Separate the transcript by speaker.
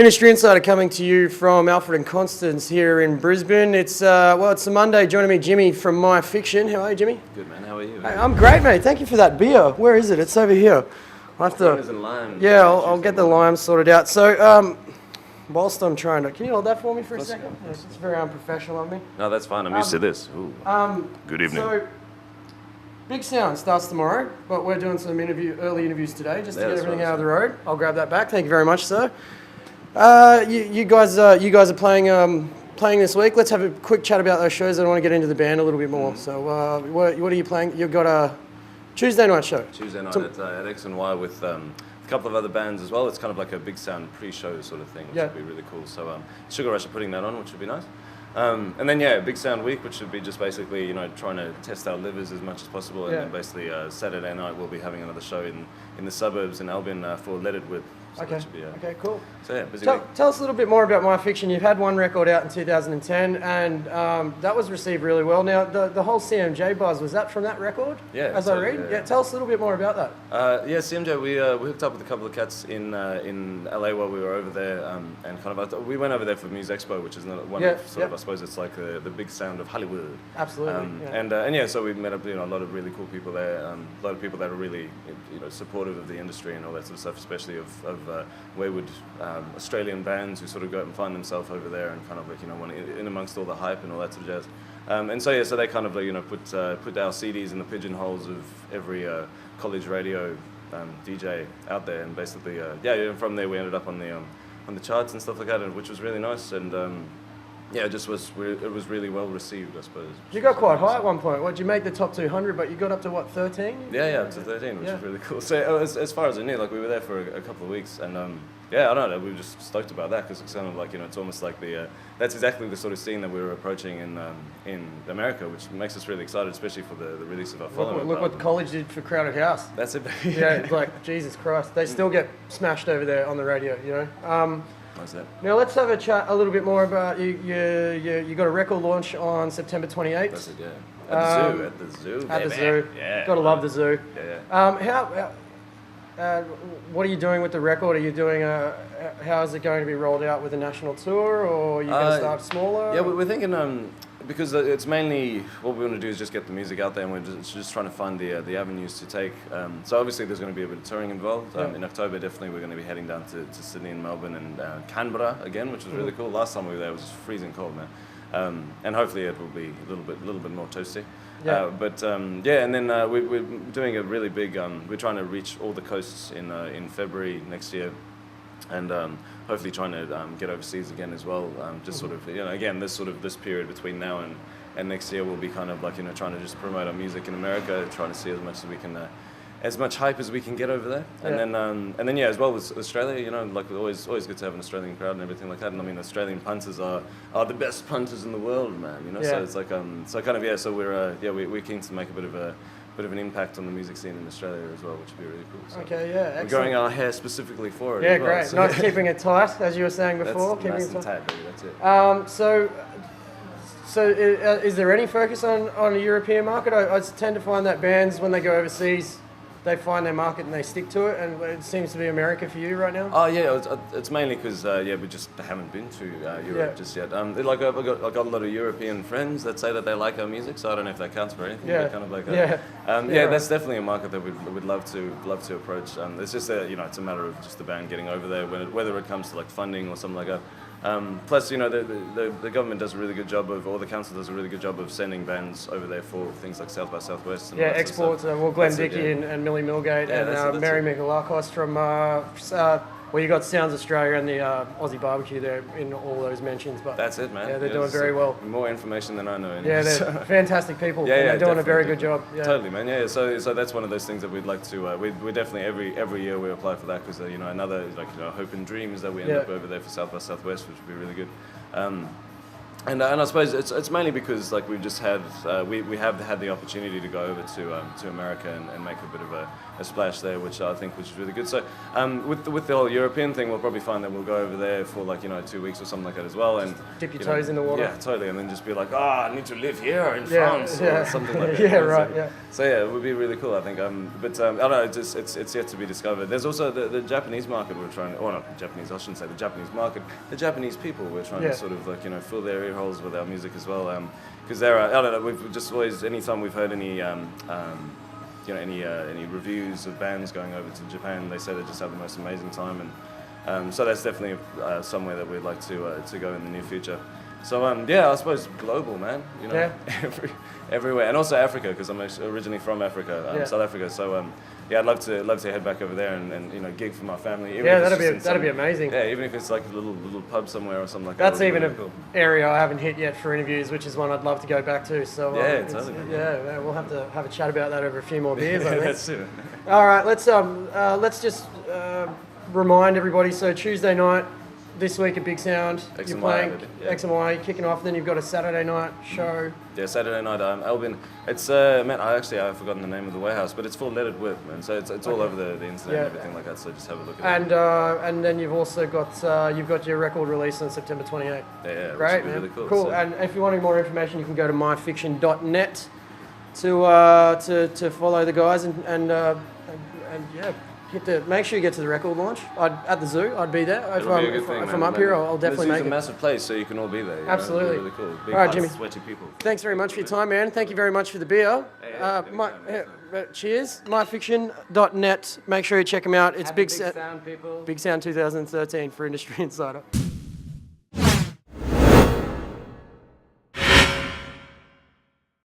Speaker 1: Industry Insider coming to you from Alfred and Constance here in Brisbane. It's it's a Monday. Joining me, Jimmy from My Fiction. How are you, Jimmy?
Speaker 2: Good, man. How are you?
Speaker 1: Hey, I'm great, mate. Thank you for that beer. Where is it? It's over here. I'll have to.
Speaker 2: Lime.
Speaker 1: Yeah, I'll get the lime sorted out. So, whilst I'm trying to, can you hold that for me for a second? Yeah, it's very unprofessional of me.
Speaker 2: No, that's fine. I'm used to this. Ooh. Good evening.
Speaker 1: So, Bigsound starts tomorrow, but we're doing some early interviews today just to get everything out of the road. I'll grab that back. Thank you very much, sir. You guys are playing this week. Let's have a quick chat about those shows. I want to get into the band a little bit more. So, what are you playing? You've got a Tuesday night show.
Speaker 2: Tuesday night at X and Y with a couple of other bands as well. It's kind of like a Bigsound pre-show sort of thing, which would be really cool. So, Sugar Rush are putting that on, which would be nice. And then Bigsound week, which would be just basically trying to test our livers as much as possible, and then basically Saturday night we'll be having another show in the suburbs in Albion for Leaded Whip. So
Speaker 1: okay, cool.
Speaker 2: So busy
Speaker 1: tell us a little bit more about My Fiction. You've had one record out in 2010, and that was received really well. Now, the whole CMJ buzz, was that from that record?
Speaker 2: Yeah.
Speaker 1: As I read? Yeah, tell us a little bit more about that.
Speaker 2: CMJ, we hooked up with a couple of cats in LA while we were over there, and kind of we went over there for Music Expo, which is one of sort of, I suppose it's like the big sound of Hollywood.
Speaker 1: Absolutely.
Speaker 2: So we met up a lot of really cool people there, a lot of people that are really supportive of the industry and all that sort of stuff, especially of wayward Australian bands who sort of go out and find themselves over there and kind of want in amongst all the hype and all that sort of jazz. So they kind of put our CDs in the pigeonholes of every college radio DJ out there, and basically from there we ended up on the charts and stuff like that, which was really nice, and it was really well received, I suppose.
Speaker 1: You got quite high at one point. What, did you make the top 200, but you got up to what, 13?
Speaker 2: Yeah, up to 13, which is really cool. So as far as I knew, we were there for a couple of weeks, and I don't know, we were just stoked about that, because it's kind of like, it's almost like that's exactly the sort of scene that we were approaching in America, which makes us really excited, especially for the release of our following.
Speaker 1: Look what college did for Crowded House.
Speaker 2: That's it.
Speaker 1: It's like, Jesus Christ, they still get smashed over there on the radio, Now let's have a chat a little bit more about you got a record launch on September 28th.
Speaker 2: That's it, yeah. At the zoo.
Speaker 1: At the zoo. Yeah. Gotta love the zoo.
Speaker 2: Yeah.
Speaker 1: What are you doing with the record? Are you doing how is it going to be rolled out with a national tour, or are you going to start smaller?
Speaker 2: Yeah, we're thinking, because it's mainly, what we want to do is just get the music out there, and we're just trying to find the avenues to take. So obviously there's going to be a bit of touring involved. In October, definitely we're going to be heading down to Sydney and Melbourne and Canberra again, which was really cool. Last time we were there, it was freezing cold, man. And hopefully it will be a little bit more toasty. And then we're doing a really big, we're trying to reach all the coasts in February next year, and hopefully trying to get overseas again as well. Just sort of, again, this period between now and next year will be kind of like, trying to just promote our music in America, trying to see as much as we can, as much hype as we can get over there. And then as well as Australia, always good to have an Australian crowd and everything like that. And I mean, Australian punters are the best punters in the world, man. So it's like so we're keen to make a bit of an impact on the music scene in Australia as well, which would be really cool. So
Speaker 1: excellent.
Speaker 2: We're growing our hair specifically for it.
Speaker 1: Yeah,
Speaker 2: as well,
Speaker 1: great.
Speaker 2: so.
Speaker 1: Nice keeping it tight, as you were saying before.
Speaker 2: That's nice and tight, baby. That's it.
Speaker 1: So is there any focus on a European market? I tend to find that bands, when they go overseas, they find their market and they stick to it, and it seems to be America for you right now.
Speaker 2: Oh yeah, it's mainly because we just haven't been to Europe just yet. I've got a lot of European friends that say that they like our music, so I don't know if that counts for anything.
Speaker 1: Yeah.
Speaker 2: But kind of like that's definitely a market that we'd love to approach. It's just it's a matter of just the band getting over there, whether it comes to funding or something like that. Plus, the government does a really good job or the council does a really good job of sending bands over there for things like South by Southwest. And
Speaker 1: exports. Glenn Dickey and Millie Millgate and Mary Michalakos from, you got Sounds Australia and the Aussie Barbecue there in all those mentions. But
Speaker 2: that's it, man.
Speaker 1: Yeah, they're doing very well.
Speaker 2: More information than I know. Anyway.
Speaker 1: Yeah, they're fantastic people. And they're doing a very good job. Yeah.
Speaker 2: Totally, man. Yeah, so that's one of those things that we'd like to. We definitely every year we apply for that because another hope and dream is that we end up over there for South by Southwest, which would be really good. And I suppose it's mainly because like we've just had we have had the opportunity to go over to America and make a bit of a splash there, which I think is really good. So with the whole European thing, we'll probably find that we'll go over there for like 2 weeks or something like that as well, and
Speaker 1: dip your toes in the water.
Speaker 2: Yeah, totally, and then just be like, I need to live here in France or something like that.
Speaker 1: Yeah, right.
Speaker 2: So yeah, it would be really cool, I think. But I don't know, it's yet to be discovered. There's also the Japanese market we're trying, or not Japanese, I shouldn't say the Japanese market, the Japanese people we're trying to sort of like fill their ear holes with our music as well, because there are, I don't know, we've just always, anytime we've heard any any reviews of bands going over to Japan, they say they just have the most amazing time, and so that's definitely somewhere that we'd like to go in the near future. So I suppose global, man, everywhere, and also Africa, because I'm originally from Africa, South Africa. So I'd love to head back over there and gig for my family. Even
Speaker 1: that'd be amazing.
Speaker 2: Yeah, even if it's like a little pub somewhere or something like
Speaker 1: that. That's even
Speaker 2: really
Speaker 1: an
Speaker 2: cool
Speaker 1: area I haven't hit yet for interviews, which is one I'd love to go back to. So
Speaker 2: totally.
Speaker 1: We'll have to have a chat about that over a few more beers. I think.
Speaker 2: That's it.
Speaker 1: All right, let's just remind everybody. So Tuesday night. This week at Bigsound, you're playing X and Y, kicking off. Then you've got a Saturday night show. Yeah,
Speaker 2: Saturday night, Albin. It's I've forgotten the name of the warehouse, but it's full Let It Whip, man. So it's all over the internet and everything like that. So just have a look at it.
Speaker 1: And then you've also got your record release on September 28th.
Speaker 2: Yeah,
Speaker 1: great, man.
Speaker 2: Really cool.
Speaker 1: Cool. So. And if you want more information, you can go to myfiction.net to follow the guys and make sure you get to the record launch. At the zoo, I'd be there. If I'm up here, I'll definitely make it.
Speaker 2: It's a massive place, so you can all be there.
Speaker 1: Absolutely.
Speaker 2: Really cool. Big,
Speaker 1: all right, Jimmy.
Speaker 2: Sweaty people.
Speaker 1: Thanks very much for your time, man. Thank you very much for the beer. Cheers. Myfiction.net. Make sure you check them out. It's Bigsound, people. Bigsound 2013 for Industry Insider.